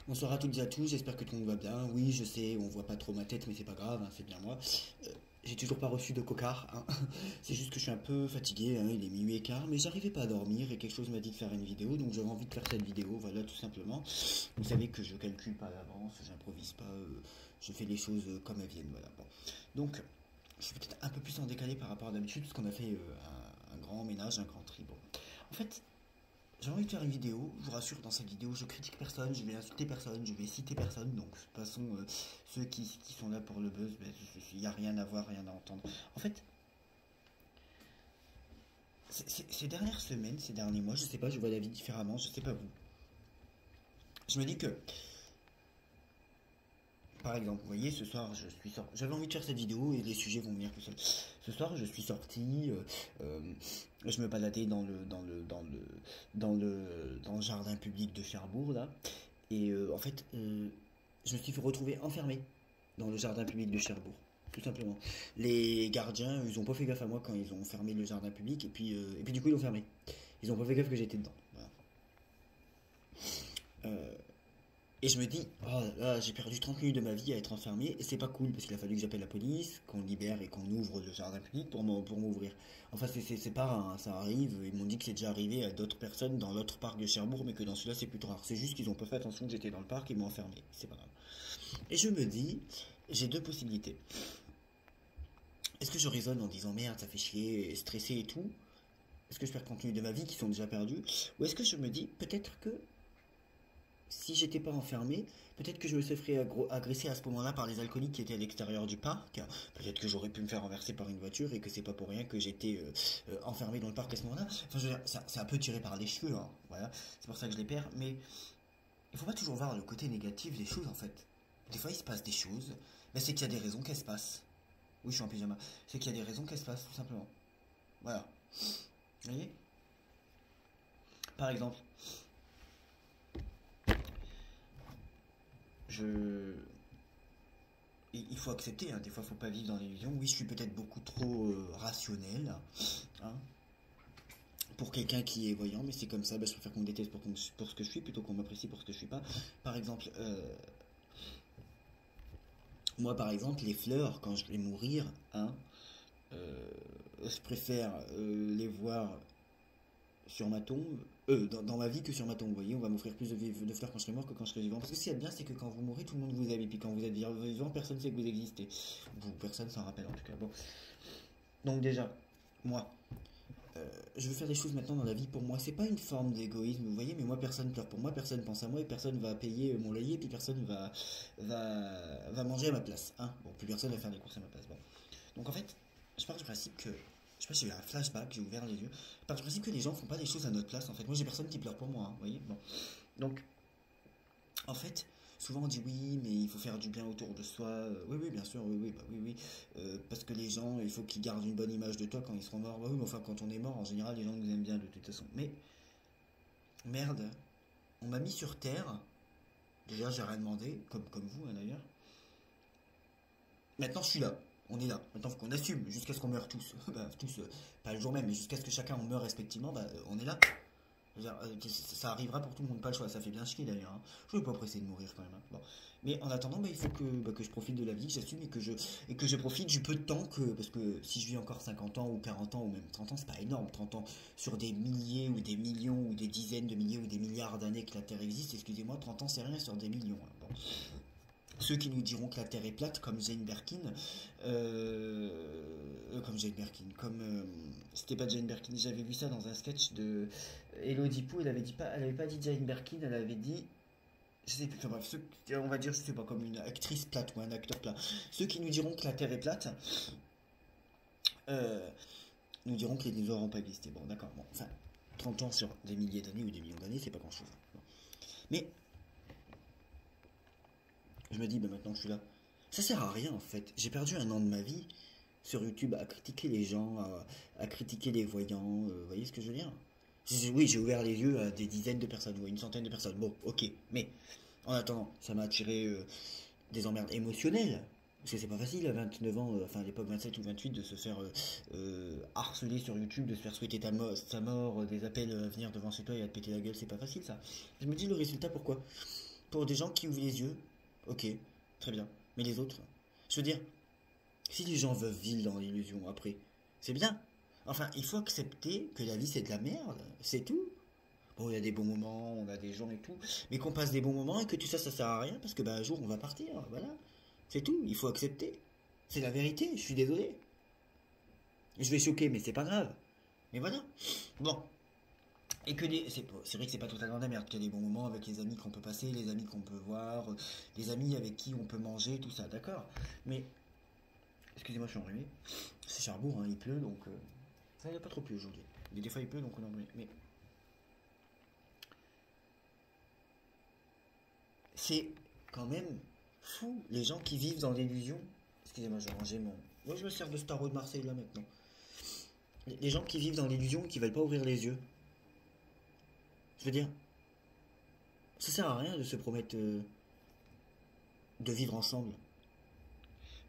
Bonsoir à toutes et à tous, j'espère que tout le monde va bien. Oui, je sais, on voit pas trop ma tête, mais c'est pas grave, hein, c'est bien moi. J'ai toujours pas reçu de cocard, hein. C'est juste que je suis un peu fatigué, hein, il est minuit et quart, mais j'arrivais pas à dormir et quelque chose m'a dit de faire une vidéo, donc j'avais envie de faire cette vidéo, voilà, tout simplement. Vous savez que je calcule pas à l'avance, j'improvise pas, je fais les choses comme elles viennent, voilà. Bon. Donc, je suis peut-être un peu plus en décalé par rapport à d'habitude, parce qu'on a fait un grand ménage, un grand tri. Bon. En fait, j'ai envie de faire une vidéo, je vous rassure, dans cette vidéo, je critique personne, je vais insulter personne, je vais citer personne, donc de toute façon, ceux qui sont là pour le buzz, ben, il n'y a rien à voir, rien à entendre. En fait, ces dernières semaines, ces derniers mois, je sais pas, je vois la vie différemment, je sais pas vous. Je me dis que, par exemple, vous voyez, ce soir, je suis sorti, j'avais envie de faire cette vidéo et les sujets vont venir tout seuls. Ce soir, je suis sorti, euh, je me baladais dans le jardin public de Cherbourg, là. Et en fait, je me suis retrouvé enfermé dans le jardin public de Cherbourg. Tout simplement. Les gardiens, ils ont pas fait gaffe à moi quand ils ont fermé le jardin public. Et puis du coup, ils l'ont fermé. Ils ont pas fait gaffe que j'étais dedans. Voilà. Euh, et je me dis, oh là, j'ai perdu 30 minutes de ma vie à être enfermé. Et c'est pas cool parce qu'il a fallu que j'appelle la police, qu'on libère et qu'on ouvre le jardin public pour m'ouvrir. Enfin, c'est pas rare, hein, ça arrive. Ils m'ont dit que c'est déjà arrivé à d'autres personnes dans l'autre parc de Cherbourg, mais que dans celui-là, c'est plutôt rare. C'est juste qu'ils ont pas fait attention que j'étais dans le parc et ils m'ont enfermé. C'est pas grave. Et je me dis, j'ai deux possibilités. Est-ce que je raisonne en disant merde, ça fait chier, stressé et tout? Est-ce que je perds compte tenu de ma vie qui sont déjà perdus? Ou est-ce que je me dis peut-être que si j'étais pas enfermé, peut-être que je me serais agressé à ce moment-là par les alcooliques qui étaient à l'extérieur du parc. Peut-être que j'aurais pu me faire renverser par une voiture et que c'est pas pour rien que j'étais enfermé dans le parc à ce moment-là. Enfin, je veux dire, c'est un peu tiré par les cheveux, hein, voilà. C'est pour ça que je les perds. Mais il faut pas toujours voir le côté négatif des choses en fait. Des fois, il se passe des choses, mais c'est qu'il y a des raisons qu'elles se passent. Oui, je suis en pyjama. C'est qu'il y a des raisons qu'elles se passent, tout simplement. Voilà. Vous voyez? Par exemple, je... il faut accepter, hein, des fois, il faut pas vivre dans l'illusion. Oui, je suis peut-être beaucoup trop rationnel, hein, pour quelqu'un qui est voyant, mais c'est comme ça. Bah, je préfère qu'on me déteste pour ce que je suis plutôt qu'on m'apprécie pour ce que je suis pas. Par exemple, moi, par exemple, les fleurs, quand je vais mourir, hein, euh, je préfère les voir sur ma tombe, dans ma vie que sur ma tombe. Vous voyez, on va m'offrir plus de fleurs quand je serai mort que quand je serai vivant. Parce que ce qu'il y a de bien, c'est que quand vous mourrez, tout le monde vous aime. Et puis quand vous êtes vivant, personne ne sait que vous existez. Vous, personne s'en rappelle en tout cas. Bon. Donc déjà, moi, je veux faire des choses maintenant dans la vie pour moi. C'est pas une forme d'égoïsme, vous voyez, mais moi, personne pleure pour moi, personne pense à moi et personne va payer mon loyer, et puis personne va manger à ma place. Hein, bon, plus personne va faire des courses à ma place. Bon. Donc en fait, je pars du principe que. Je sais pas, j'ai eu un flashback, j'ai ouvert les yeux. Je pars du principe que les gens font pas des choses à notre place en fait. Moi j'ai personne qui pleure pour moi, hein, vous voyez. Bon. Donc en fait, souvent on dit oui, mais il faut faire du bien autour de soi. Oui, oui, bien sûr, oui, oui, bah oui, oui. Parce que les gens, il faut qu'ils gardent une bonne image de toi quand ils seront morts. Bah oui, mais enfin, quand on est mort, en général, les gens nous aiment bien de toute façon. Mais merde, on m'a mis sur terre. Déjà, j'ai rien demandé, comme vous hein, d'ailleurs. Maintenant, je suis là. On est là. Maintenant, faut qu'on assume jusqu'à ce qu'on meure tous. Bah, tous, pas le jour même, mais jusqu'à ce que chacun on meure respectivement. Bah, on est là. Je veux dire, ça arrivera pour tout le monde, pas le choix. Ça fait bien chier d'ailleurs, hein. Je ne vais pas presser de mourir quand même, hein. Bon. Mais en attendant, bah, il faut que je profite de la vie, que j'assume et que je profite du peu de temps que. Parce que si je vis encore 50 ans ou 40 ans ou même 30 ans, c'est pas énorme. 30 ans sur des milliers ou des millions ou des dizaines de milliers ou des milliards d'années que la Terre existe, excusez-moi, 30 ans c'est rien sur des millions, hein. Bon. Ceux qui nous diront que la Terre est plate, comme Jane Birkin, comme Jane Birkin, comme c'était pas Jane Birkin, j'avais vu ça dans un sketch de Elodie Pou, elle avait pas dit Jane Birkin, elle avait dit, je sais plus, enfin bref, on va dire, je sais pas, comme une actrice plate ou un acteur plat. Ceux qui nous diront que la Terre est plate, euh, nous diront que les dinosaures n'ont pas existé. Bon, d'accord, bon, enfin, 30 ans sur des milliers d'années ou des millions d'années, c'est pas grand chose. Bon. Mais je me dis, bah, maintenant que je suis là, ça sert à rien en fait. J'ai perdu un an de ma vie sur YouTube à critiquer les gens, à critiquer les voyants. Vous voyez ce que je veux dire? Oui, j'ai ouvert les yeux à des dizaines de personnes, ou à une centaine de personnes. Bon, ok. Mais en attendant, ça m'a attiré des emmerdes émotionnelles. Parce que c'est pas facile à 29 ans, enfin à l'époque 27 ou 28, de se faire harceler sur YouTube, de se faire souhaiter sa mort, des appels à venir devant chez toi et à te péter la gueule, c'est pas facile ça. Je me dis le résultat pourquoi? Pour des gens qui ouvrent les yeux, ok, très bien. Mais les autres, je veux dire, si les gens veulent vivre dans l'illusion après, c'est bien. Enfin, il faut accepter que la vie c'est de la merde, c'est tout. Bon, il y a des bons moments, on a des gens et tout, mais qu'on passe des bons moments et que tout ça, ça sert à rien parce que bah, un jour on va partir, voilà. C'est tout, il faut accepter. C'est la vérité, je suis désolé. Je vais choquer, mais c'est pas grave. Mais voilà. Bon. Et que c'est vrai que c'est pas totalement de la merde, qu'il y a des bons moments avec les amis qu'on peut passer, les amis qu'on peut voir, les amis avec qui on peut manger, tout ça, d'accord. Mais, excusez-moi, je suis enrhumé. C'est Cherbourg, hein, il pleut, donc ça il a pas trop plu aujourd'hui. Des fois il pleut, donc on est enrhumé. Mais c'est quand même fou, les gens qui vivent dans l'illusion. Excusez-moi, je vais ranger mon... Moi je me sers de Starro de Marseille là maintenant. Les gens qui vivent dans l'illusion, qui veulent pas ouvrir les yeux. Je veux dire, ça sert à rien de se promettre de vivre ensemble.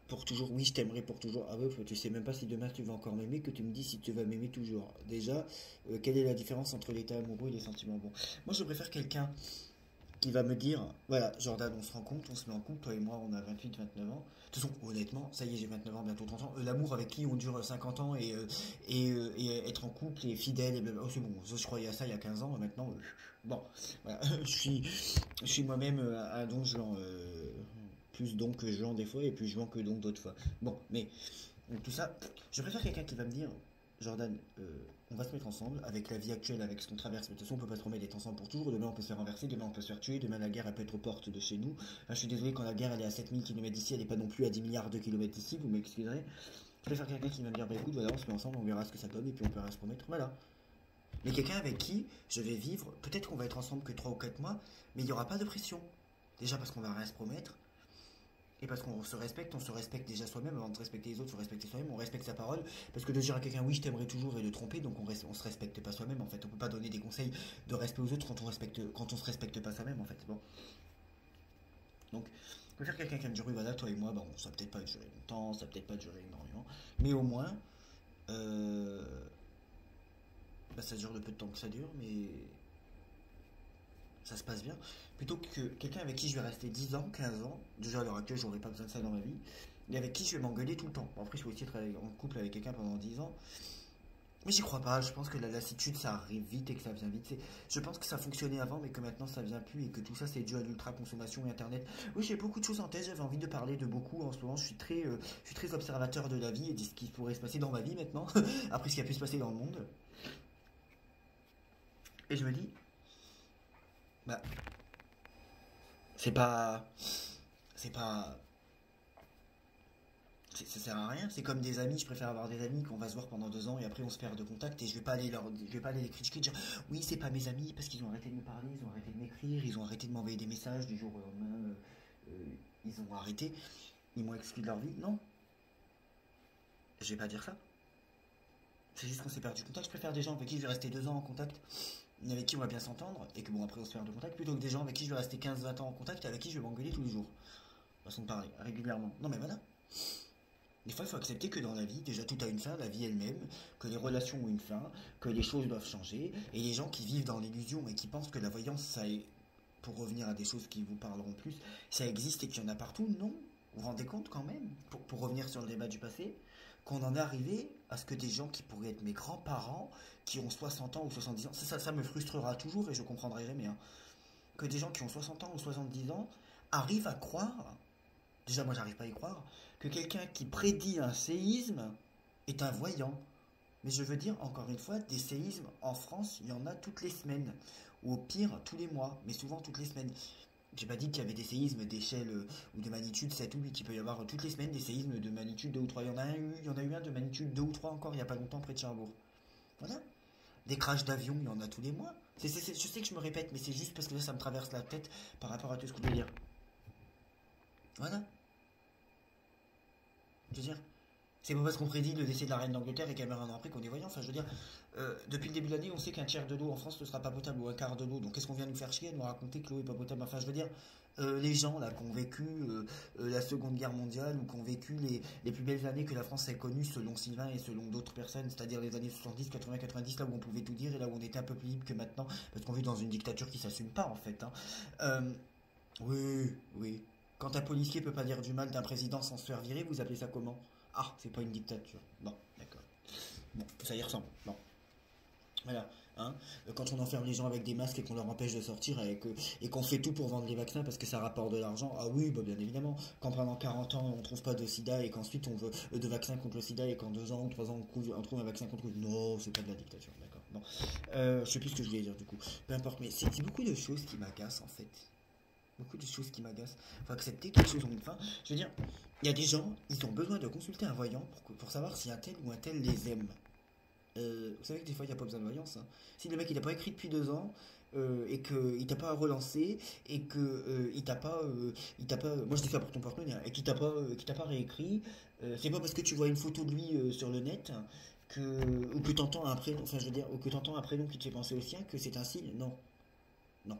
Pour toujours, oui, je t'aimerai pour toujours. Ah ouais, tu sais même pas si demain tu vas encore m'aimer, que tu me dis si tu vas m'aimer toujours. Déjà, quelle est la différence entre l'état amoureux et les sentiments bons? Moi, je préfère quelqu'un qui va me dire, voilà, Jordan, on se rend compte, on se met en couple, toi et moi, on a 28, 29 ans. De toute façon, honnêtement, ça y est, j'ai 29 ans, bientôt 30 ans. L'amour avec qui on dure 50 ans et être en couple et fidèle, et blablabla. Oh, c'est bon, ça, je croyais à ça il y a 15 ans, maintenant, bon, voilà, je suis moi-même un don Juan, plus don que Juan des fois, et plus Juan que don d'autres fois. Bon, mais donc, tout ça, je préfère quelqu'un qui va me dire, Jordan, on va se mettre ensemble avec la vie actuelle, avec ce qu'on traverse. Mais de toute façon, on peut pas se promettre d'être ensemble pour toujours. Demain, on peut se faire renverser, demain, on peut se faire tuer, demain, la guerre, elle peut être aux portes de chez nous. Enfin, je suis désolé, quand la guerre, elle est à 7000 km d'ici, elle est pas non plus à 10 milliards de kilomètres d'ici, vous m'excuserez. Je préfère quelqu'un qui va me dire, bah écoute, voilà, on se met ensemble, on verra ce que ça donne, et puis on pourra se promettre, voilà. Mais quelqu'un avec qui je vais vivre, peut-être qu'on va être ensemble que 3 ou 4 mois, mais il n'y aura pas de pression. Déjà parce qu'on va rien se promettre, et parce qu'on se respecte déjà soi-même, avant de respecter les autres, il faut respecter soi-même, on respecte sa parole, parce que de dire à quelqu'un oui je t'aimerai toujours et de tromper, donc on se respecte pas soi-même en fait, on peut pas donner des conseils de respect aux autres quand on se respecte pas soi-même en fait, bon. Donc, je préfère quelqu'un qui me dit oui voilà, toi et moi, bon, ça va peut-être pas durer longtemps, ça va peut-être pas durer énormément, mais au moins, euh, bah, ça dure le peu de temps que ça dure, mais ça se passe bien, plutôt que quelqu'un avec qui je vais rester 10 ans, 15 ans, déjà à l'heure actuelle j'aurais pas besoin de ça dans ma vie, et avec qui je vais m'engueuler tout le temps. Bon, après je vais aussi être en couple avec quelqu'un pendant 10 ans, mais j'y crois pas, je pense que la lassitude ça arrive vite et que ça vient vite. Je pense que ça fonctionnait avant mais que maintenant ça vient plus et que tout ça c'est dû à l'ultra consommation et internet. Oui j'ai beaucoup de choses en tête, j'avais envie de parler de beaucoup en ce moment, je suis très observateur de la vie et de ce qui pourrait se passer dans ma vie maintenant, après ce qui a pu se passer dans le monde. Et je me dis, bah c'est pas... C'est pas... Ça sert à rien, c'est comme des amis, je préfère avoir des amis qu'on va se voir pendant 2 ans et après on se perd de contact et je vais pas aller les critiquer, dire oui c'est pas mes amis parce qu'ils ont arrêté de me parler, ils ont arrêté de m'écrire, ils ont arrêté de m'envoyer des messages du jour au lendemain, ils ont arrêté, ils m'ont exclu de leur vie, non, je vais pas dire ça, c'est juste qu'on s'est perdu de contact, je préfère des gens avec qui je vais rester 2 ans en contact, avec qui on va bien s'entendre et que bon après on se perd de contact plutôt que des gens avec qui je vais rester 15 20 ans en contact et avec qui je vais m'engueuler tous les jours, façon de parler, régulièrement, non mais voilà. Des fois, il faut accepter que dans la vie, déjà tout a une fin, la vie elle-même, que les relations ont une fin, que les choses doivent changer, et les gens qui vivent dans l'illusion et qui pensent que la voyance, pour revenir à des choses qui vous parleront plus, ça existe et qu'il y en a partout, non. Vous vous rendez compte quand même, pour revenir sur le débat du passé, qu'on en est arrivé à ce que des gens qui pourraient être mes grands-parents, qui ont 60 ans ou 70 ans, ça me frustrera toujours et je comprendrai jamais, hein, que des gens qui ont 60 ans ou 70 ans arrivent à croire. Déjà, moi, j'arrive pas à y croire que quelqu'un qui prédit un séisme est un voyant. Mais je veux dire, encore une fois, des séismes en France, il y en a toutes les semaines. Ou au pire, tous les mois, mais souvent toutes les semaines. J'ai pas dit qu'il y avait des séismes d'échelle ou de magnitude 7 ou 8. Il peut y avoir toutes les semaines des séismes de magnitude 2 ou 3. Il y en a eu un de magnitude 2 ou 3 encore il y a pas longtemps près de Cherbourg. Voilà. Des crashs d'avions, il y en a tous les mois. Je sais que je me répète, mais c'est juste parce que là, ça me traverse la tête par rapport à tout ce que je veux dire. Voilà. Je veux dire, c'est pas parce qu'on prédit le décès de la reine d'Angleterre et qu'elle meurt un an après qu'on est voyant. Enfin, je veux dire, depuis le début de l'année, on sait qu'un tiers de l'eau en France ne sera pas potable ou un quart de l'eau. Donc, qu'est-ce qu'on vient nous faire chier à nous raconter que l'eau est pas potable? Enfin, je veux dire, les gens là qui ont vécu la Seconde Guerre mondiale ou qui ont vécu les plus belles années que la France ait connues selon Sylvain et selon d'autres personnes, c'est-à-dire les années 70, 80, 90, là où on pouvait tout dire et là où on était un peu plus libre que maintenant, parce qu'on vit dans une dictature qui s'assume pas en fait, hein. Oui, oui. Quand un policier peut pas dire du mal d'un président sans se faire virer, vous appelez ça comment? Ah, c'est pas une dictature. Bon, d'accord. Bon, ça y ressemble. Bon, voilà. Hein. Quand on enferme les gens avec des masques et qu'on leur empêche de sortir et qu'on fait tout pour vendre les vaccins parce que ça rapporte de l'argent, ah oui, bah bien évidemment. Quand pendant 40 ans on trouve pas de sida et qu'ensuite on veut de vaccins contre le sida et qu'en 2 ans ou 3 ans on trouve un vaccin contre le... Non, c'est pas de la dictature, d'accord. Bon. Je sais plus ce que je voulais dire du coup. Peu importe, mais c'est beaucoup de choses qui m'agacent en fait. Beaucoup de choses qui m'agacent. Faut accepter que les choses ont une fin. Je veux dire, il y a des gens, ils ont besoin de consulter un voyant pour savoir si un tel ou un tel les aime. Vous savez que des fois, il n'y a pas besoin de voyance. Hein. Si le mec, il n'a pas écrit depuis 2 ans, et qu'il t'a pas relancé, et que il t'a pas, moi je dis ça pour ton partenaire, et qu'il t'a pas réécrit, c'est pas parce que tu vois une photo de lui sur le net ou que t'entends un prénom, enfin je veux dire, ou que t'entends un prénom qui te fait penser au sien, que c'est un signe. Non, non.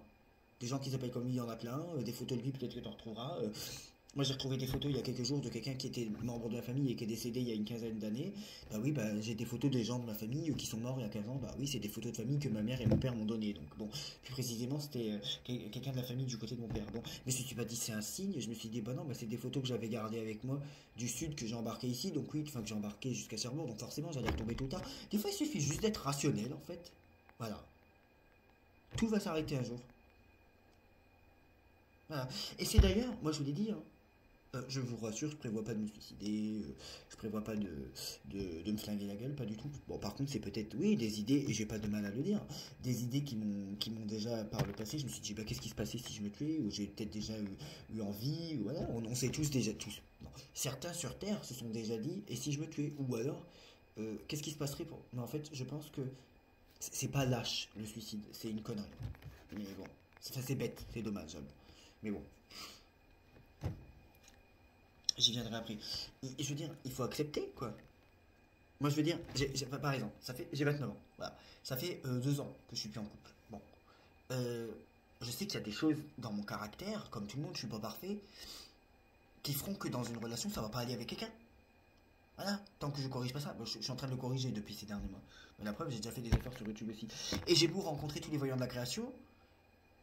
Des gens qui s'appellent comme lui, il y en a plein. Des photos de lui, peut-être que tu en retrouveras. Moi, j'ai retrouvé des photos il y a quelques jours de quelqu'un qui était membre de la famille et qui est décédé il y a une quinzaine d'années. Bah oui, bah, j'ai des photos des gens de ma famille qui sont morts il y a 15 ans. Bah oui, c'est des photos de famille que ma mère et mon père m'ont donné. Donc bon, plus précisément, c'était quelqu'un de la famille du côté de mon père. Bon, mais je me suis pas dit c'est un signe. Je me suis dit, bah non, bah, c'est des photos que j'avais gardées avec moi du sud que j'ai embarqué ici. Donc oui, enfin que j'ai embarqué jusqu'à Cherbourg. Donc forcément, j'allais retomber tout le temps. Des fois, il suffit juste d'être rationnel en fait. Voilà. Tout va s'arrêter un jour. Voilà. Et c'est d'ailleurs, moi je vous l'ai dit, hein, je vous rassure, je prévois pas de me suicider, je prévois pas de me flinguer la gueule, pas du tout. Bon, par contre, c'est peut-être, oui, des idées, et j'ai pas de mal à le dire, des idées qui m'ont déjà, par le passé, je me suis dit, bah, qu'est-ce qui se passait si je me tuais, ou j'ai peut-être déjà eu envie, voilà, on sait tous déjà, tous. Non. Certains sur Terre se sont déjà dit, et si je me tuais, ou alors, qu'est-ce qui se passerait pour... Mais en fait, je pense que c'est pas lâche, le suicide, c'est une connerie. Mais bon, ça c'est bête, c'est dommage. Mais bon, j'y viendrai après. Et je veux dire, il faut accepter, quoi. Moi, je veux dire, par exemple, j'ai 29 ans. Voilà. Ça fait 2 ans que je suis plus en couple. Bon. Euh, je sais qu'il y a des choses dans mon caractère, comme tout le monde, je suis pas parfait, qui feront que dans une relation, ça va pas aller avec quelqu'un. Voilà. Tant que je corrige pas ça. Bon, je suis en train de le corriger depuis ces derniers mois. Mais la preuve, j'ai déjà fait des efforts sur YouTube aussi. Et j'ai beau rencontrer tous les voyants de la création,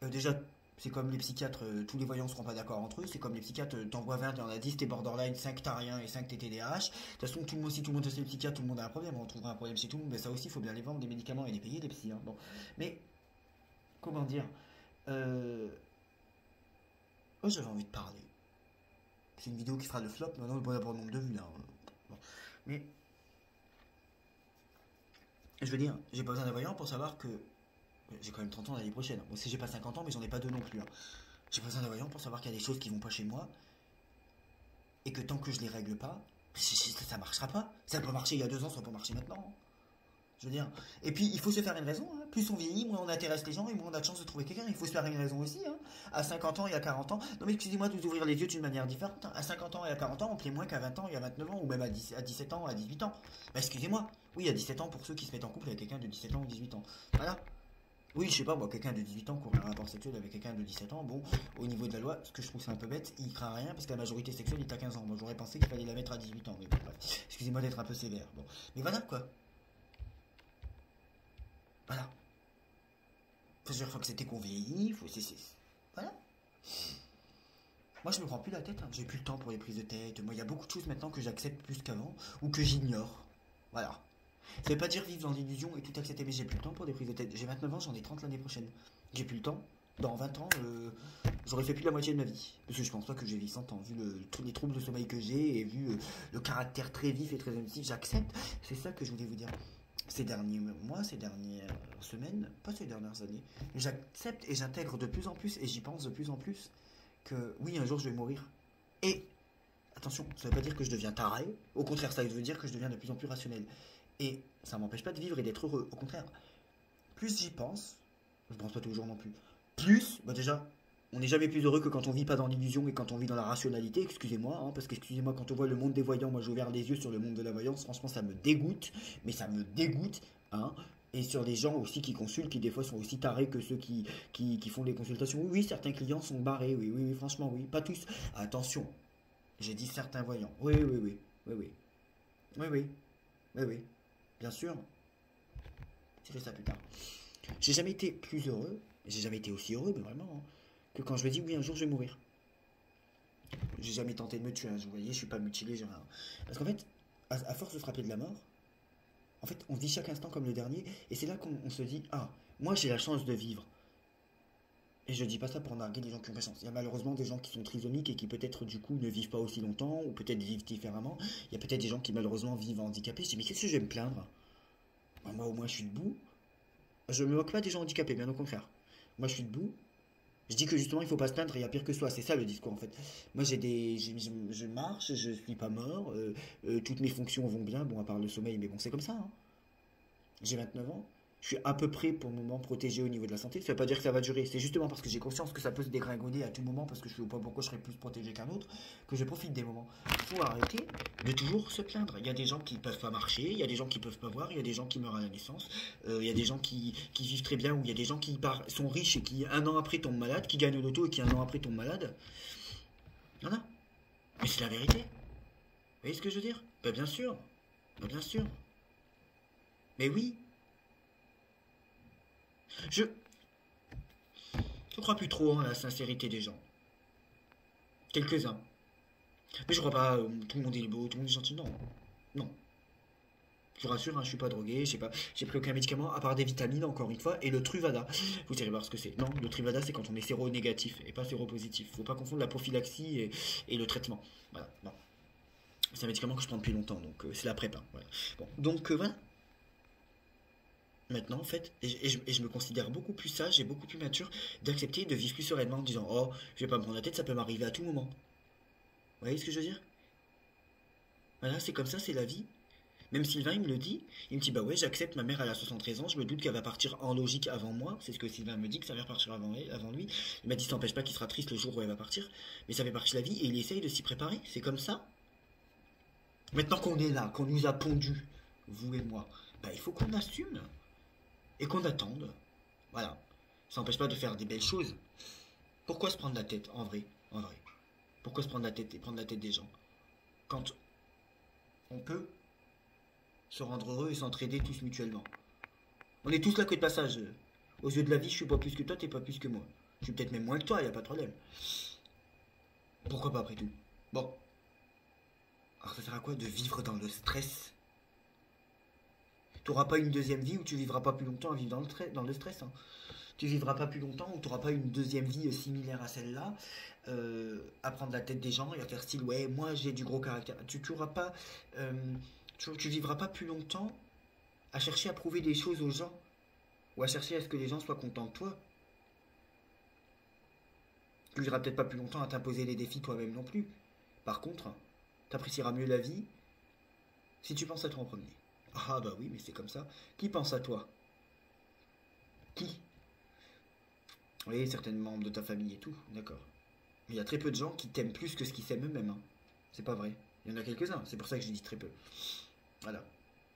déjà, c'est comme les psychiatres, tous les voyants ne seront pas d'accord entre eux. C'est comme les psychiatres, t'en vois 20, il y en a 10, t'es borderline, 5 t'as rien et 5 t'es TDAH. De toute façon, tout le monde, si tout le monde est psychiatre, tout le monde a un problème. On trouvera un problème chez tout le monde, mais ça aussi, il faut bien les vendre, des médicaments et les payer, les psys. Hein. Bon. Mais, comment dire euh... Oh, j'avais envie de parler. C'est une vidéo qui fera le flop, maintenant, bon, pour le nombre de vues là. Hein. Bon. Mais, je veux dire, j'ai pas besoin d'un voyant pour savoir que j'ai quand même 30 ans l'année prochaine. Bon, si j'ai pas 50 ans, mais j'en ai pas deux non plus. Hein. J'ai pas besoin d'un voyant pour savoir qu'il y a des choses qui vont pas chez moi et que tant que je les règle pas, ça marchera pas. Ça peut marcher il y a 2 ans, ça peut marcher maintenant. Je veux dire. Et puis il faut se faire une raison. Hein. Plus on vieillit, moins on intéresse les gens et moins on a de chance de trouver quelqu'un. Il faut se faire une raison aussi. Hein. À 50 ans et à 40 ans. Non mais excusez-moi de vous ouvrir les yeux d'une manière différente. Hein. À 50 ans et à 40 ans, on plaît moins qu'à 20 ans et à 29 ans ou même à 17 ans, à 18 ans. Bah excusez-moi. Oui, à 17 ans pour ceux qui se mettent en couple avec quelqu'un de 17 ans ou 18 ans. Voilà. Oui, je sais pas, moi, quelqu'un de 18 ans qui aurait un rapport sexuel avec quelqu'un de 17 ans, bon, au niveau de la loi, ce que je trouve c'est un peu bête, il craint rien parce que la majorité sexuelle est à 15 ans. Moi, j'aurais pensé qu'il fallait la mettre à 18 ans, mais bon, bref. Excusez-moi d'être un peu sévère. Bon. Mais voilà, quoi. Voilà. Faut se dire faut que c'était qu'on vieillit, faut. Voilà. Moi, je me prends plus la tête, hein. J'ai plus le temps pour les prises de tête. Moi, il y a beaucoup de choses maintenant que j'accepte plus qu'avant ou que j'ignore. Voilà. Ça veut pas dire vivre dans l'illusion et tout accepter, mais j'ai plus le temps pour des prises de tête. J'ai 29 ans, j'en ai 30 l'année prochaine. J'ai plus le temps. Dans 20 ans, j'aurais fait plus la moitié de ma vie. Parce que je pense pas que j'ai vécu 100 ans. Vu tous les troubles de sommeil que j'ai et vu le caractère très vif et très émotif, j'accepte. C'est ça que je voulais vous dire. Ces derniers mois, ces dernières semaines, pas ces dernières années, j'accepte et j'intègre de plus en plus et j'y pense de plus en plus que oui, un jour je vais mourir. Et attention, ça veut pas dire que je deviens taré. Au contraire, ça veut dire que je deviens de plus en plus rationnel. Et ça m'empêche pas de vivre et d'être heureux. Au contraire, plus j'y pense, je pense pas toujours non plus, plus, bah déjà, on n'est jamais plus heureux que quand on vit pas dans l'illusion et quand on vit dans la rationalité, excusez-moi, hein, parce qu'excusez-moi, quand on voit le monde des voyants, moi j'ai ouvert les yeux sur le monde de la voyance, franchement ça me dégoûte, mais ça me dégoûte, hein, et sur les gens aussi qui consultent, qui des fois sont aussi tarés que ceux qui font les consultations. Oui, oui, certains clients sont barrés, oui, oui, oui, franchement, oui, pas tous. Attention, j'ai dit certains voyants. Oui, oui, oui, oui, oui, oui, oui, oui, oui, bien sûr, c'est ça plus tard. J'ai jamais été plus heureux, j'ai jamais été aussi heureux, mais vraiment, hein, que quand je me dis oui, un jour je vais mourir. J'ai jamais tenté de me tuer, hein, vous voyez, je suis pas mutilé, j'ai rien. Parce qu'en fait, à force de se rappeler de la mort, en fait, on vit chaque instant comme le dernier, et c'est là qu'on se dit, ah, moi j'ai la chance de vivre. Et je dis pas ça pour narguer des gens qui ont pas chance. Il y a malheureusement des gens qui sont trisomiques et qui peut-être du coup ne vivent pas aussi longtemps, ou peut-être vivent différemment. Il y a peut-être des gens qui malheureusement vivent handicapés. Je dis, mais qu'est-ce que je vais me plaindre? Moi au moins je suis debout. Je me moque pas des gens handicapés, bien au contraire. Moi je suis debout. Je dis que justement il faut pas se plaindre, il y a pire que soi. C'est ça le discours en fait. Moi j'ai des, je marche, je suis pas mort, toutes mes fonctions vont bien, bon à part le sommeil, mais bon c'est comme ça, hein. J'ai 29 ans. Je suis à peu près pour le moment protégé au niveau de la santé. Ça veut pas dire que ça va durer. C'est justement parce que j'ai conscience que ça peut se dégringoler à tout moment parce que je sais pas pourquoi je serais plus protégé qu'un autre que je profite des moments. Il faut arrêter de toujours se plaindre. Il y a des gens qui peuvent pas marcher, il y a des gens qui peuvent pas voir, il y a des gens qui meurent à la naissance, il y a des gens qui vivent très bien ou il y a des gens qui sont riches et qui un an après tombent malades, qui gagnent au loto et qui un an après tombent malades. Voilà. Mais c'est la vérité. Vous voyez ce que je veux dire? Bah bien sûr. Bah bien sûr. Mais oui. Je, Je crois plus trop en la sincérité des gens. Quelques-uns. Mais je crois pas, tout le monde est beau, tout le monde est gentil. Non. Non. Je vous rassure, hein, je suis pas drogué, j'ai pris aucun médicament à part des vitamines, encore une fois, et le Truvada. Vous irez voir ce que c'est. Non, le Truvada, c'est quand on est séronégatif et pas séropositif. Faut pas confondre la prophylaxie et le traitement. Voilà, non. C'est un médicament que je prends depuis longtemps, donc c'est la PrEP, hein, voilà. Bon, donc voilà. Maintenant, en fait, et je me considère beaucoup plus sage et beaucoup plus mature d'accepter de vivre plus sereinement en disant, oh, je vais pas me prendre la tête, ça peut m'arriver à tout moment. Vous voyez ce que je veux dire? Voilà, c'est comme ça, c'est la vie. Même Sylvain, il me le dit. Il me dit, bah ouais, j'accepte, ma mère, elle a 73 ans, je me doute qu'elle va partir en logique avant moi. C'est ce que Sylvain me dit, que sa mère partira avant lui. Il m'a dit, ça n'empêche pas qu'il sera triste le jour où elle va partir. Mais ça fait partie de la vie et il essaye de s'y préparer. C'est comme ça. Maintenant qu'on est là, qu'on nous a pondu, vous et moi, bah il faut qu'on assume et qu'on attende. Voilà. Ça n'empêche pas de faire des belles choses. Pourquoi se prendre la tête, en vrai? En vrai. Pourquoi se prendre la tête et prendre la tête des gens? Quand on peut se rendre heureux et s'entraider tous mutuellement. On est tous là que de passage. Aux yeux de la vie, je suis pas plus que toi, t'es pas plus que moi. Je suis peut-être même moins que toi, y a pas de problème. Pourquoi pas après tout? Bon. Alors ça sert à quoi de vivre dans le stress? T'auras pas une deuxième vie où tu vivras pas plus longtemps à vivre dans le stress, hein. Tu vivras pas plus longtemps ou tu n'auras pas une deuxième vie similaire à celle-là, à prendre la tête des gens et à faire style ouais moi j'ai du gros caractère. Tu auras pas, euh, tu vivras pas plus longtemps à chercher à prouver des choses aux gens ou à chercher à ce que les gens soient contents de toi. Tu vivras peut-être pas plus longtemps à t'imposer les défis toi-même non plus. Par contre, t'apprécieras mieux la vie si tu penses à toi en premier. Ah bah oui mais c'est comme ça. Qui pense à toi? Qui? Oui, certains membres de ta famille et tout, d'accord. Mais il y a très peu de gens qui t'aiment plus que ce qu'ils s'aiment eux-mêmes, hein. C'est pas vrai. Il y en a quelques-uns, c'est pour ça que je dis très peu. Voilà.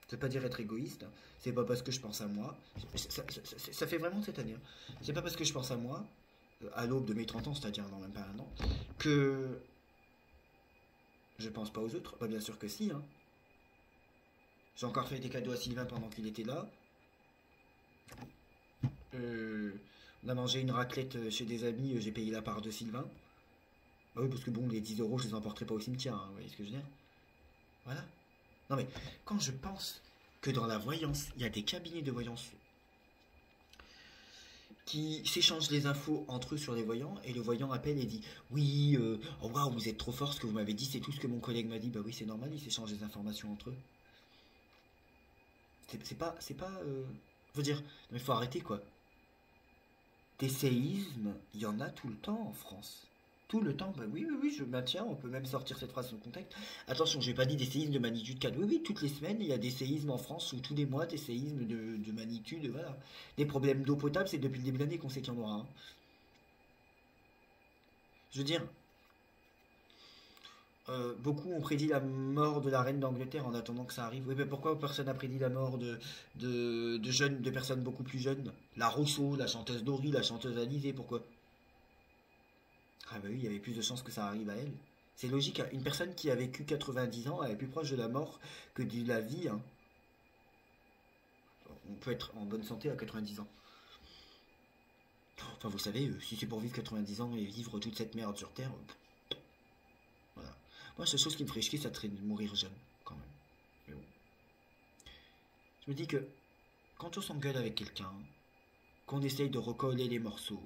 Ça veut pas dire être égoïste, hein. C'est pas parce que je pense à moi. Ça fait vraiment cette année, hein. C'est pas parce que je pense à moi, à l'aube de mes 30 ans, c'est-à-dire dans même pas un an, que je pense pas aux autres. Bah, bien sûr que si, hein. J'ai encore fait des cadeaux à Sylvain pendant qu'il était là. Euh, on a mangé une raclette chez des amis, j'ai payé la part de Sylvain. Bah oui, parce que bon, les 10 euros, je les emporterai pas au cimetière, hein, vous voyez ce que je veux dire? Voilà. Non mais, quand je pense que dans la voyance, il y a des cabinets de voyance qui s'échangent les infos entre eux sur les voyants, et le voyant appelle et dit oui, oh waouh, vous êtes trop fort, ce que vous m'avez dit, c'est tout ce que mon collègue m'a dit. Bah oui, c'est normal, ils s'échangent les informations entre eux. Je veux dire, non, mais faut arrêter quoi. Des séismes, il y en a tout le temps en France. Tout le temps, bah oui, oui, oui, je maintiens, on peut même sortir cette phrase de contexte. Attention, j'ai pas dit des séismes de magnitude 4. Oui, oui, toutes les semaines, il y a des séismes en France, ou tous les mois, des séismes de magnitude, voilà. Des problèmes d'eau potable, c'est depuis le début de l'année qu'on sait qu'il y en aura, hein. Je veux dire, beaucoup ont prédit la mort de la reine d'Angleterre en attendant que ça arrive. Oui, mais pourquoi personne n'a prédit la mort de jeunes, de personnes beaucoup plus jeunes? La Rousseau, la chanteuse Dory, la chanteuse Alizée, pourquoi? Ah bah oui, il y avait plus de chances que ça arrive à elle. C'est logique, hein. Une personne qui a vécu 90 ans, elle est plus proche de la mort que de la vie, hein. On peut être en bonne santé à 90 ans. Enfin, vous savez, si c'est pour vivre 90 ans et vivre toute cette merde sur Terre, voilà. Moi, la seule chose qui me ferait chier, ça serait de mourir jeune, quand même. Mais bon. Je me dis que quand on s'engueule avec quelqu'un, qu'on essaye de recoller les morceaux,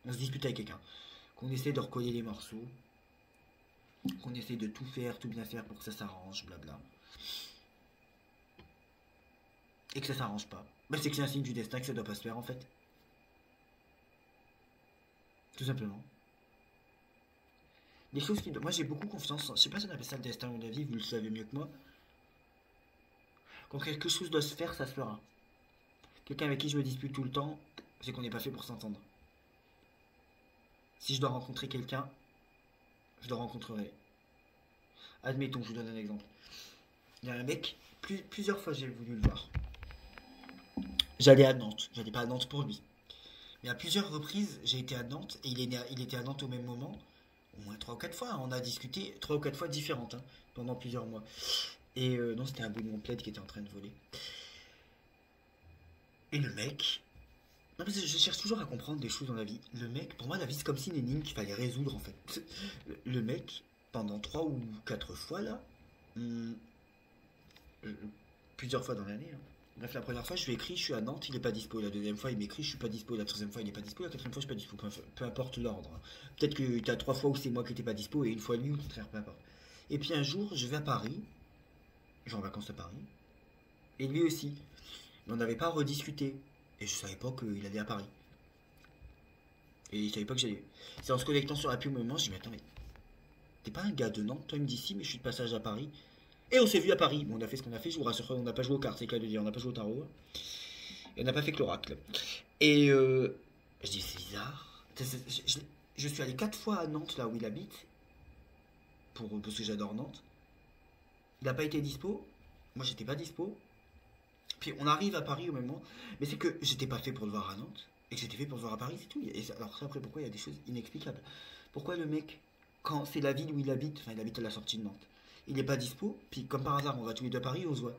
on se dispute avec quelqu'un, qu'on essaye de recoller les morceaux, qu'on essaye de tout faire, tout bien faire pour que ça s'arrange, blabla, et que ça s'arrange pas, bah c'est que c'est un signe du destin que ça doit pas se faire en fait. Tout simplement. Des choses qui. Moi j'ai beaucoup confiance. Je sais pas si on appelle ça le destin ou la vie, vous le savez mieux que moi. Quand quelque chose doit se faire, ça se fera. Quelqu'un avec qui je me dispute tout le temps, c'est qu'on n'est pas fait pour s'entendre. Si je dois rencontrer quelqu'un, je le rencontrerai. Admettons, je vous donne un exemple. Il y a un mec, plusieurs fois j'ai voulu le voir. J'allais à Nantes. J'allais pas à Nantes pour lui. Mais à plusieurs reprises, j'ai été à Nantes et il était à Nantes au même moment. Au moins 3 ou 4 fois, hein. On a discuté 3 ou 4 fois différentes, hein, pendant plusieurs mois. Et non, c'était un bout de mon plaid qui était en train de voler. Et le mec. Non, mais je cherche toujours à comprendre des choses dans la vie. Le mec, pour moi, la vie, c'est comme si une énigme qu'il fallait résoudre en fait. Le mec, pendant 3 ou 4 fois là, hum, euh, plusieurs fois dans l'année, hein. Bref, la première fois, je lui ai écrit, je suis à Nantes, il est pas dispo. La deuxième fois, il m'écrit, je suis pas dispo. La troisième fois, il est pas dispo. La quatrième fois, je suis pas dispo. Peu importe l'ordre, hein. Peut-être que tu as 3 fois où c'est moi qui n'étais pas dispo et une fois lui ou le contraire, peu importe. Et puis un jour, je vais à Paris, je vais en vacances à Paris, et lui aussi. Mais on n'avait pas rediscuté. Et je savais pas qu'il allait à Paris. Et il savait pas que j'allais. C'est en se connectant sur la pub au moment, je dis, mais attends, mais t'es pas un gars de Nantes, toi, il me dit si, mais je suis de passage à Paris. Et on s'est vu à Paris. Bon, on a fait ce qu'on a fait, je vous rassure, on n'a pas joué aux cartes, c'est le cas de dire, on n'a pas joué au tarot. Et on n'a pas fait que l'oracle. Et je dis, c'est bizarre. Je suis allé 4 fois à Nantes, là où il habite, parce que j'adore Nantes. Il n'a pas été dispo. Moi, j'étais pas dispo. Puis on arrive à Paris au même moment. Mais c'est que j'étais pas fait pour le voir à Nantes. Et que j'étais fait pour le voir à Paris, c'est tout. Et alors, ça, après, pourquoi il y a des choses inexplicables? Pourquoi le mec, quand c'est la ville où il habite, enfin, il habite à la sortie de Nantes, il n'est pas dispo. Puis, comme par hasard, on va tous les deux à Paris et on se voit.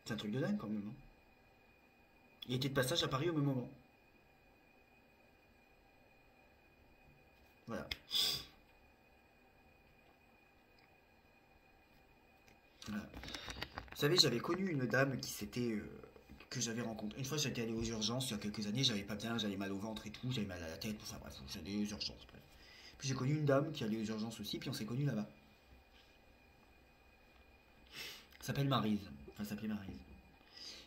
C'est un truc de dingue quand même, hein. Il était de passage à Paris au même moment. Voilà. Voilà. Vous savez, j'avais connu une dame qui s'était que j'avais rencontrée. Une fois, j'étais allé aux urgences il y a quelques années, j'avais pas bien, j'avais mal au ventre et tout, j'avais mal à la tête, enfin bref, j'allais aux urgences. Bref. Puis j'ai connu une dame qui allait aux urgences aussi, puis on s'est connus là-bas. Elle s'appelle Maryse. Enfin, elle s'appelait Maryse.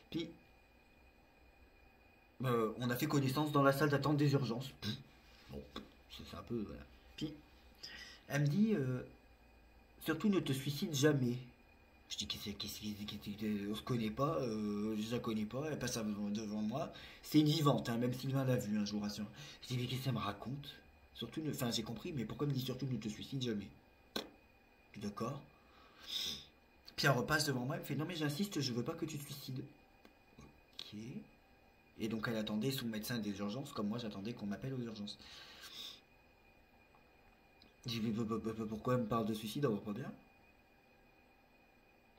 Puis, on a fait connaissance dans la salle d'attente des urgences. Bon, c'est un peu, voilà. Puis, elle me dit, surtout ne te suicide jamais. Je dis, on se connaît pas, je la connais pas, elle passe devant moi. C'est une vivante, hein, même Sylvain l'a vu, hein, je vous rassure. Je dis, mais qu'est-ce qu'elle me raconte? Surtout, enfin, j'ai compris, mais pourquoi elle me dit surtout ne te suicide jamais? Je dis, d'accord. Puis elle repasse devant moi, elle me fait, non mais j'insiste, je veux pas que tu te suicides. Ok. Et donc elle attendait son médecin des urgences, comme moi j'attendais qu'on m'appelle aux urgences. Je dis, mais pourquoi elle me parle de suicide, on va pas bien?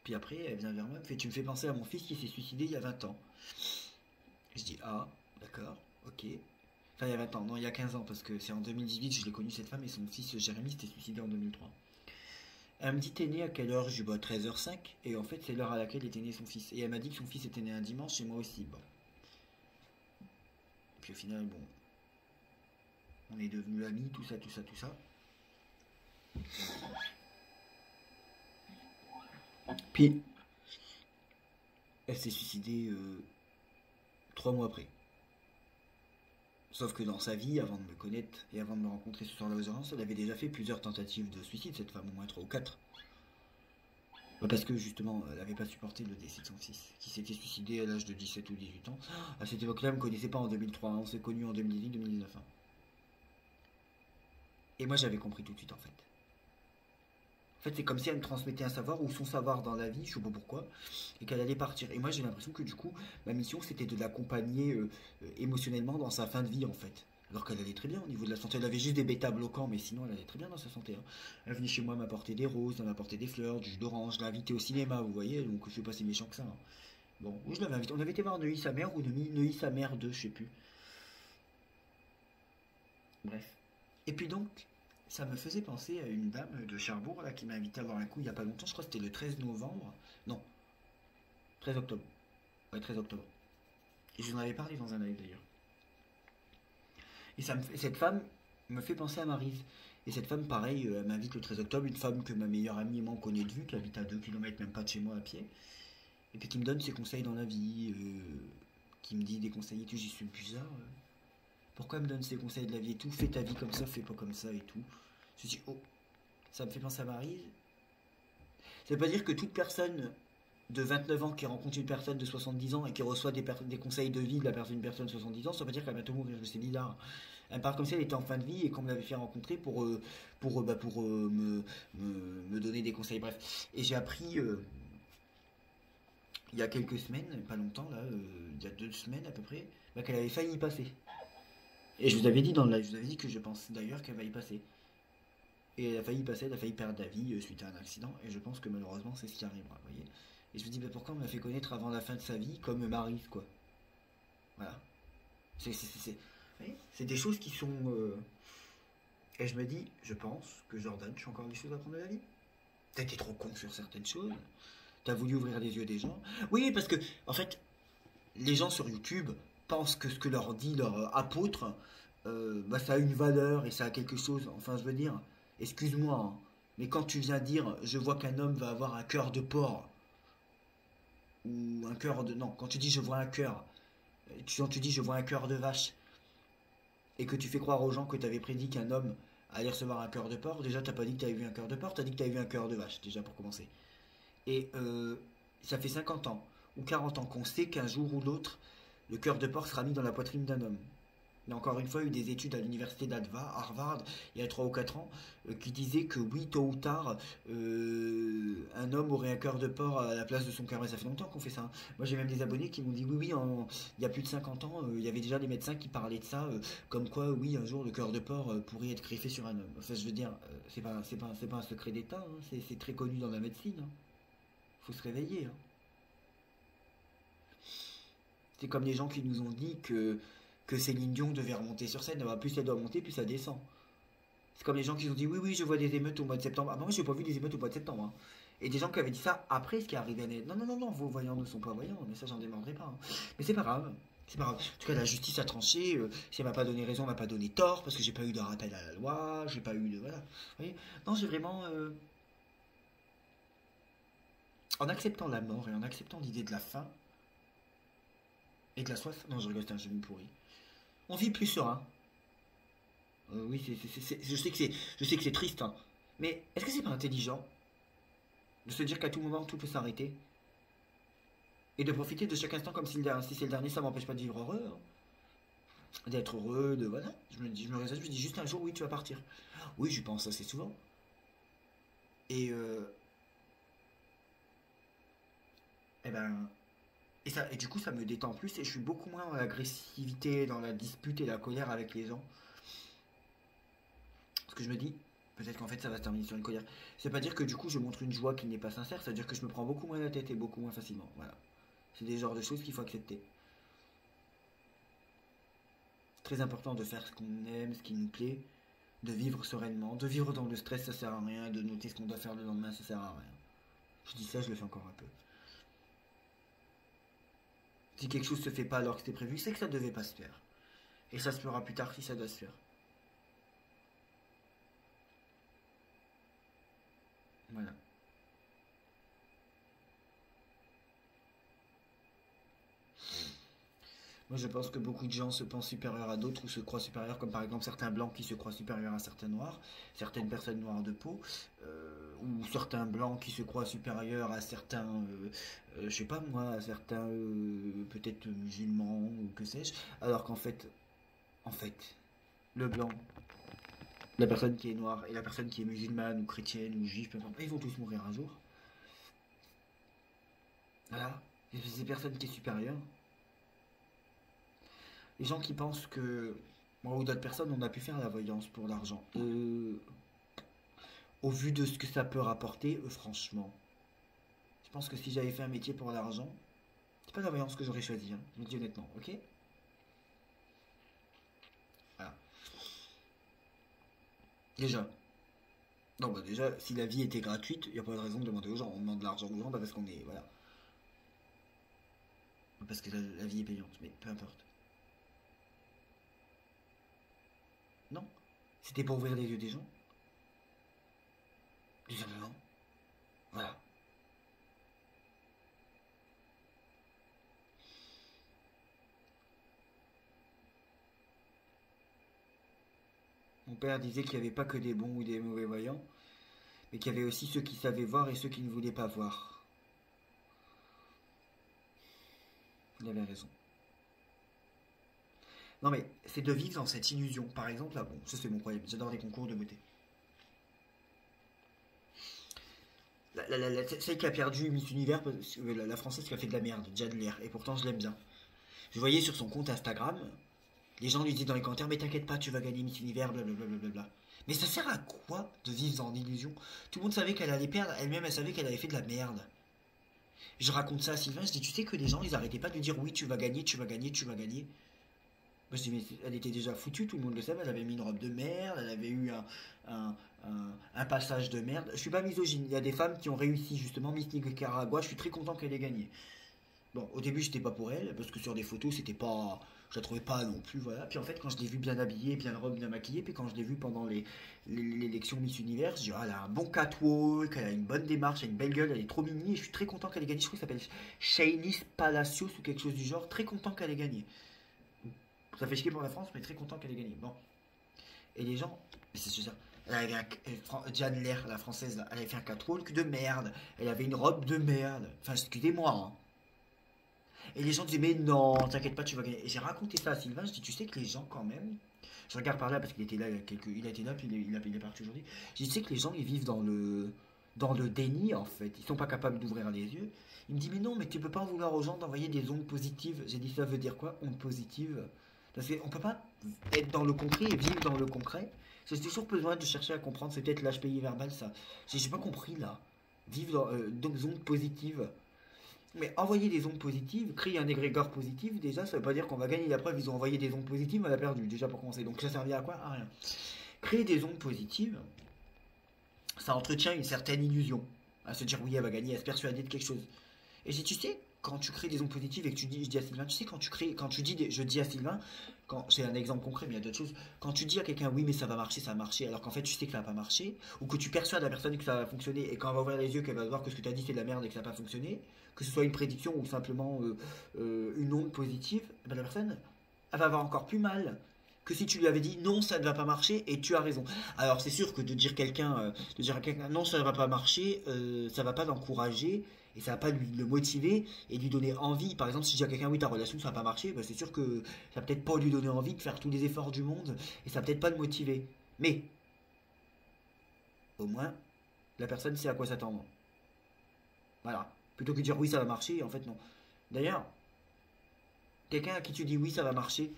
Puis après, elle vient vers moi, elle me fait, tu me fais penser à mon fils qui s'est suicidé il y a 20 ans. Je dis, ah, d'accord, ok. Enfin, il y a 20 ans, non, il y a 15 ans, parce que c'est en 2018 que je l'ai connu cette femme et son fils Jérémy s'était suicidé en 2003. Elle me dit, t'es né à quelle heure? Je lui dis, bah, 13h05. Et en fait, c'est l'heure à laquelle était né son fils. Et elle m'a dit que son fils était né un dimanche et moi aussi. Bon. Puis au final, bon, on est devenus amis, tout ça, tout ça, tout ça. Puis, elle s'est suicidée 3 mois après. Sauf que dans sa vie, avant de me connaître et avant de me rencontrer ce soir-là aux urgences, elle avait déjà fait plusieurs tentatives de suicide, cette femme, au moins 3 ou 4. Parce que justement, elle n'avait pas supporté le décès de son fils, qui s'était suicidé à l'âge de 17 ou 18 ans. À cette époque-là, elle ne me connaissait pas en 2003, hein. On s'est connus en 2018-2019. Hein. Et moi, j'avais compris tout de suite, en fait. En fait, c'est comme si elle me transmettait un savoir ou son savoir dans la vie, je sais pas pourquoi, et qu'elle allait partir. Et moi, j'ai l'impression que du coup, ma mission, c'était de l'accompagner émotionnellement dans sa fin de vie, en fait. Alors qu'elle allait très bien au niveau de la santé. Elle avait juste des bêta-bloquants, mais sinon, elle allait très bien dans sa santé. Hein. Elle venait chez moi m'apporter des roses, elle m'apportait des fleurs, du jus d'orange. Je l'ai invitée au cinéma, vous voyez, donc je suis pas si méchant que ça. Hein. Bon, oui, je l'avais invité. On avait été voir Neuilly sa mère ou Neuilly sa mère 2, je sais plus. Bref. Et puis donc, ça me faisait penser à une dame de Cherbourg là, qui m'a invité à boire un coup il y a pas longtemps, je crois que c'était le 13 novembre. Non, 13 octobre. Ouais, 13 octobre. Et je vous en avais parlé dans un live d'ailleurs. Et cette femme me fait penser à Maryse. Et cette femme, pareil, elle m'invite le 13 octobre, une femme que ma meilleure amie et moi on connaît de vue, qui habite à 2 kilomètres même pas de chez moi à pied, et puis qui me donne ses conseils dans la vie, qui me dit des conseils et tout, j'y suis bizarre. Pourquoi elle me donne ses conseils de la vie et tout? Fais ta vie comme ça, fais pas comme ça et tout. Je me dis, oh, ça me fait penser à Maryse. Ça veut pas dire que toute personne de 29 ans qui rencontre une personne de 70 ans et qui reçoit des conseils de vie de la personne, une personne de 70 ans, ça veut pas dire qu'elle va bientôt mourir, c'est bizarre. Elle parle comme si elle était en fin de vie et qu'on me l'avait fait rencontrer pour me donner des conseils. Bref. Et j'ai appris il y a quelques semaines, pas longtemps, là, il y a 2 semaines à peu près, bah, qu'elle avait failli y passer. Et je vous avais dit dans le live, je vous avais dit que je pense d'ailleurs qu'elle va y passer. Et elle a failli y passer, elle a failli perdre la vie suite à un accident, et je pense que malheureusement c'est ce qui arrivera, vous voyez. Et je me dis, bah, pourquoi on m'a fait connaître avant la fin de sa vie comme Maryse, quoi. Voilà. C'est des choses qui sont. Et je me dis, je pense que Jordan, tu as encore des choses à apprendre de la vie. T'as été trop con sur certaines choses. T'as voulu ouvrir les yeux des gens. Oui, parce que, en fait, les gens sur YouTube pensent que ce que leur dit leur apôtre, bah, ça a une valeur et ça a quelque chose. Enfin, je veux dire, excuse-moi, hein, mais quand tu viens dire, je vois qu'un homme va avoir un cœur de porc, ou un cœur de. Non, quand tu dis je vois un cœur, quand tu dis je vois un cœur de vache, et que tu fais croire aux gens que tu avais prédit qu'un homme allait recevoir un cœur de porc, déjà t'as pas dit que tu avais vu un cœur de porc, t'as dit que tu avais vu un cœur de vache, déjà pour commencer. Et ça fait 50 ans ou 40 ans qu'on sait qu'un jour ou l'autre, le cœur de porc sera mis dans la poitrine d'un homme. Il y a encore une fois eu des études à l'université Harvard, il y a 3 ou 4 ans, qui disaient que oui, tôt ou tard, un homme aurait un cœur de porc à la place de son cœur. Et ça fait longtemps qu'on fait ça, hein. Moi j'ai même des abonnés qui m'ont dit oui, oui, il y a plus de 50 ans, il y avait déjà des médecins qui parlaient de ça, comme quoi, oui, un jour le cœur de porc pourrait être greffé sur un homme. Enfin, je veux dire, c'est pas un secret d'État, hein, c'est très connu dans la médecine. Hein. Faut se réveiller. Hein. C'est comme les gens qui nous ont dit que Céline Dion devait remonter sur scène. Bah, plus elle doit monter, plus ça descend. C'est comme les gens qui ont dit oui, oui, je vois des émeutes au mois de septembre. Ah, bah, moi, j'ai pas vu des émeutes au mois de septembre. Hein. Et des gens qui avaient dit ça après ce qui est arrivé. Non, non, non, non, vos voyants ne sont pas voyants. Mais ça, j'en démordrai pas. Hein. Mais c'est pas grave. C'est pas grave. En tout cas, la justice a tranché. Si elle m'a pas donné raison, elle m'a pas donné tort. Parce que j'ai pas eu de rappel à la loi. J'ai pas eu de. Voilà. Vous voyez. Non, j'ai vraiment. En acceptant la mort et en acceptant l'idée de la faim et de la soif. Non, je rigole, c'est un jeu pourri. On vit plus serein. Oui, je sais que c'est triste, hein. Mais est-ce que c'est pas intelligent de se dire qu'à tout moment tout peut s'arrêter et de profiter de chaque instant comme si, si c'est le dernier, ça m'empêche pas de vivre heureux, hein. D'être heureux, de voilà. Je me réveille, je me dis juste un jour, oui, tu vas partir. Oui, je pense assez souvent. Et eh ben, et du coup, ça me détend plus et je suis beaucoup moins dans l'agressivité, dans la dispute et la colère avec les gens. Ce que je me dis, peut-être qu'en fait ça va se terminer sur une colère. C'est pas dire que du coup je montre une joie qui n'est pas sincère, ça veut dire que je me prends beaucoup moins la tête et beaucoup moins facilement. Voilà. C'est des genres de choses qu'il faut accepter. C'est très important de faire ce qu'on aime, ce qui nous plaît, de vivre sereinement, de vivre dans le stress, ça sert à rien, de noter ce qu'on doit faire le lendemain, ça sert à rien. Je dis ça, je le fais encore un peu. Si quelque chose se fait pas alors que c'était prévu, c'est que ça devait pas se faire. Et ça se fera plus tard si ça doit se faire. Voilà. Moi, je pense que beaucoup de gens se pensent supérieurs à d'autres ou se croient supérieurs, comme par exemple certains blancs qui se croient supérieurs à certains noirs, certaines personnes noires de peau, ou certains blancs qui se croient supérieurs à certains, je sais pas moi, à certains peut-être musulmans ou que sais-je, alors qu'en fait, le blanc, la personne qui est noire et la personne qui est musulmane ou chrétienne ou juive, peu importe, ils vont tous mourir un jour. Voilà. Et c'est ces personnes qui est supérieure. Les gens qui pensent que moi ou d'autres personnes, on a pu faire la voyance pour l'argent. Au vu de ce que ça peut rapporter, franchement, je pense que si j'avais fait un métier pour l'argent, c'est pas la voyance que j'aurais choisi, hein, je le dis honnêtement, ok. Voilà. Déjà. Non, bah déjà, si la vie était gratuite, il n'y a pas de raison de demander aux gens. On demande de l'argent aux gens bah, parce qu'on est. Voilà. Parce que la vie est payante, mais peu importe. Non. C'était pour ouvrir les yeux des gens, tout simplement. Voilà. Mon père disait qu'il n'y avait pas que des bons ou des mauvais voyants, mais qu'il y avait aussi ceux qui savaient voir et ceux qui ne voulaient pas voir. Il avait raison. Non mais c'est de vivre dans cette illusion. Par exemple, là, bon, ça c'est mon problème. J'adore les concours de beauté. Celle qui a perdu Miss Univers, la française qui a fait de la merde, Jade Lair, et pourtant je l'aime bien. Je voyais sur son compte Instagram, les gens lui disaient dans les commentaires, mais t'inquiète pas, tu vas gagner Miss Univers, blablabla. Mais ça sert à quoi de vivre dans l'illusion? Tout le monde savait qu'elle allait perdre, elle-même elle savait qu'elle avait fait de la merde. Je raconte ça à Sylvain, je dis, tu sais que les gens, ils arrêtaient pas de lui dire, oui, tu vas gagner, tu vas gagner, tu vas gagner. Moi, je dis, mais elle était déjà foutue, tout le monde le savait, elle avait mis une robe de merde, elle avait eu un, un passage de merde. Je suis pas misogyne, il y a des femmes qui ont réussi, justement, Miss Nicaragua, je suis très content qu'elle ait gagné. Bon, au début, j'étais pas pour elle, parce que sur des photos, c'était pas. Je la trouvais pas non plus, voilà. Puis en fait, quand je l'ai vue bien habillée, bien robe, bien maquillée, puis quand je l'ai vue pendant l'élection Miss Univers, je dis, ah, elle a un bon catwalk, elle a une bonne démarche, elle a une belle gueule, elle est trop mimi, et je suis très content qu'elle ait gagné. Je crois qu'elle s'appelle Shainis Palacios ou quelque chose du genre, très content qu'elle ait gagné. Ça fait chier pour la France, mais très content qu'elle ait gagné. Bon. Et les gens, c'est ça. Elle avait Jeanne Lair, la française, là, elle avait fait un catwalk de merde. Elle avait une robe de merde. Enfin, excusez-moi, hein. Et les gens disaient, mais non, t'inquiète pas, tu vas gagner. Et j'ai raconté ça à Sylvain, je dis, tu sais que les gens, quand même, je regarde par là parce qu'il était là, il a été là, puis il est parti aujourd'hui. Je dis, tu sais que les gens, ils vivent dans le déni, en fait. Ils sont pas capables d'ouvrir les yeux. Il me dit, mais non, mais tu peux pas en vouloir aux gens d'envoyer des ondes positives. J'ai dit, ça veut dire quoi, ondes positives? Parce qu'on peut pas être dans le concret et vivre dans le concret. J'ai toujours besoin de chercher à comprendre, c'est peut-être l'HPI verbal, ça. J'ai pas compris, là. Vivre dans des ondes positives. Mais envoyer des ondes positives, créer un égrégore positif, déjà, ça veut pas dire qu'on va gagner. La preuve, ils ont envoyé des ondes positives, on a perdu, déjà pour commencer. Donc ça servait à quoi? À rien. Créer des ondes positives, ça entretient une certaine illusion. À se dire, oui, elle va gagner, à se persuader de quelque chose. Et si tu sais, quand tu crées des ondes positives et que tu dis, je dis à Sylvain, tu sais, quand tu dis, je dis à Sylvain, c'est un exemple concret, mais il y a d'autres choses, quand tu dis à quelqu'un, oui, mais ça va marcher, ça va marcher, alors qu'en fait, tu sais que ça va pas marcher, ou que tu persuades la personne que ça va fonctionner, et quand elle va ouvrir les yeux, qu'elle va voir que ce que tu as dit, c'est de la merde et que ça va pas fonctionner, que ce soit une prédiction ou simplement une onde positive, eh ben, la personne, elle va avoir encore plus mal que si tu lui avais dit non, ça ne va pas marcher et tu as raison. Alors c'est sûr que de dire à quelqu'un non, ça ne va pas marcher, ça va pas l'encourager et ça va pas lui le motiver et lui donner envie. Par exemple, si je dis à quelqu'un oui, ta relation ça va pas marcher, bah, c'est sûr que ça va peut-être pas lui donner envie de faire tous les efforts du monde et ça va peut-être pas le motiver. Mais au moins la personne sait à quoi s'attendre. Voilà. Plutôt que de dire oui, ça va marcher, en fait non. D'ailleurs, quelqu'un à qui tu dis oui, ça va marcher,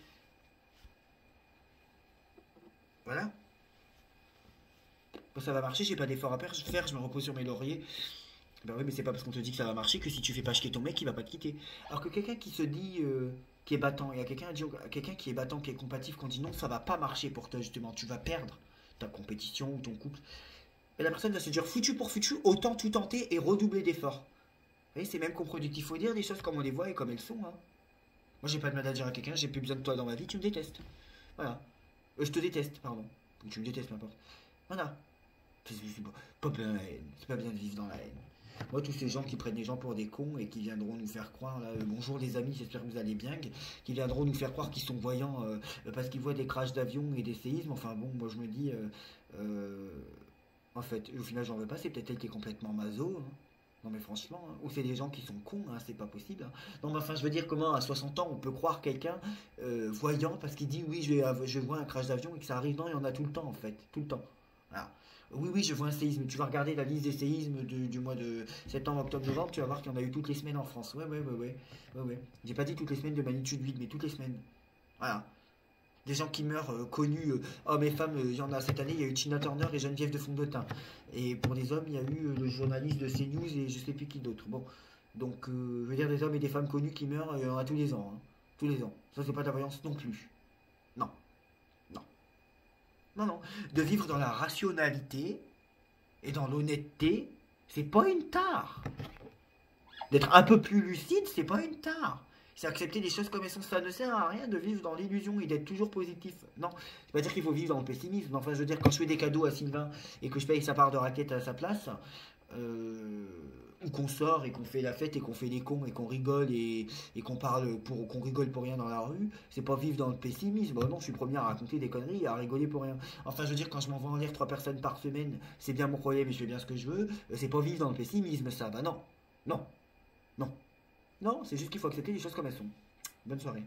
voilà. Bon, ça va marcher, j'ai pas d'effort à faire, je me repose sur mes lauriers. Ben oui, mais c'est pas parce qu'on te dit que ça va marcher que si tu fais pas chier ton mec, il va pas te quitter. Alors que quelqu'un qui se dit qui est battant, il y a quelqu'un qui est battant, qui est compatif, qu'on dit non, ça va pas marcher pour toi justement, tu vas perdre ta compétition ou ton couple. Et la personne va se dire foutu pour foutu, autant tout tenter et redoubler d'efforts. Vous voyez, c'est même contre-productif. Il faut dire des choses comme on les voit et comme elles sont. Hein. Moi, j'ai pas de mal à dire à quelqu'un, j'ai plus besoin de toi dans ma vie, tu me détestes. Voilà. Je te déteste, pardon. Ou tu me détestes, peu importe. Voilà. Pas bien la haine. C'est pas bien de vivre dans la haine. Moi, tous ces gens qui prennent les gens pour des cons et qui viendront nous faire croire, là, bonjour les amis, j'espère que vous allez bien, qui viendront nous faire croire qu'ils sont voyants parce qu'ils voient des crashs d'avions et des séismes. Enfin bon, moi je me dis, euh, en fait, au final, j'en veux pas, c'est peut-être elle qui est complètement maso. Hein. Non mais franchement, hein. Ou c'est des gens qui sont cons, hein, c'est pas possible. Hein. Non mais enfin, je veux dire, comment à 60 ans on peut croire quelqu'un voyant parce qu'il dit oui, je vois un crash d'avion et que ça arrive. Non, il y en a tout le temps en fait, tout le temps. Voilà. Oui, oui, je vois un séisme. Tu vas regarder la liste des séismes du mois de septembre, octobre, novembre, tu vas voir qu'il y en a eu toutes les semaines en France. Ouais, ouais, ouais, ouais. Ouais, ouais. J'ai pas dit toutes les semaines de magnitude 8, mais toutes les semaines. Voilà. Des gens qui meurent connus, hommes et femmes, il y en a cette année, il y a eu Tina Turner et Geneviève de Fondotin. Et pour les hommes, il y a eu le journaliste de CNews et je sais plus qui d'autre. Bon, donc je veux dire des hommes et des femmes connus qui meurent, il y en a tous les ans. Hein. Tous les ans. Ça, c'est pas de la voyance non plus. Non, non. Non, non. De vivre dans la rationalité et dans l'honnêteté, c'est pas une tare. D'être un peu plus lucide, c'est pas une tare. C'est accepter les choses comme elles sont. Ça ne sert à rien de vivre dans l'illusion et d'être toujours positif. Non, c'est pas dire qu'il faut vivre dans le pessimisme. Enfin, je veux dire, quand je fais des cadeaux à Sylvain et que je paye sa part de raquette à sa place, euh, ou qu'on sort et qu'on fait la fête et qu'on fait les cons et qu'on rigole et qu'on parle pour qu'on rigole pour rien dans la rue, c'est pas vivre dans le pessimisme. Bon, non, je suis le premier à raconter des conneries et à rigoler pour rien. Enfin, je veux dire, quand je m'envoie en l'air 3 personnes par semaine, c'est bien mon problème et je fais bien ce que je veux. C'est pas vivre dans le pessimisme, ça. Bah non, non, non. Non, c'est juste qu'il faut accepter les choses comme elles sont. Bonne soirée.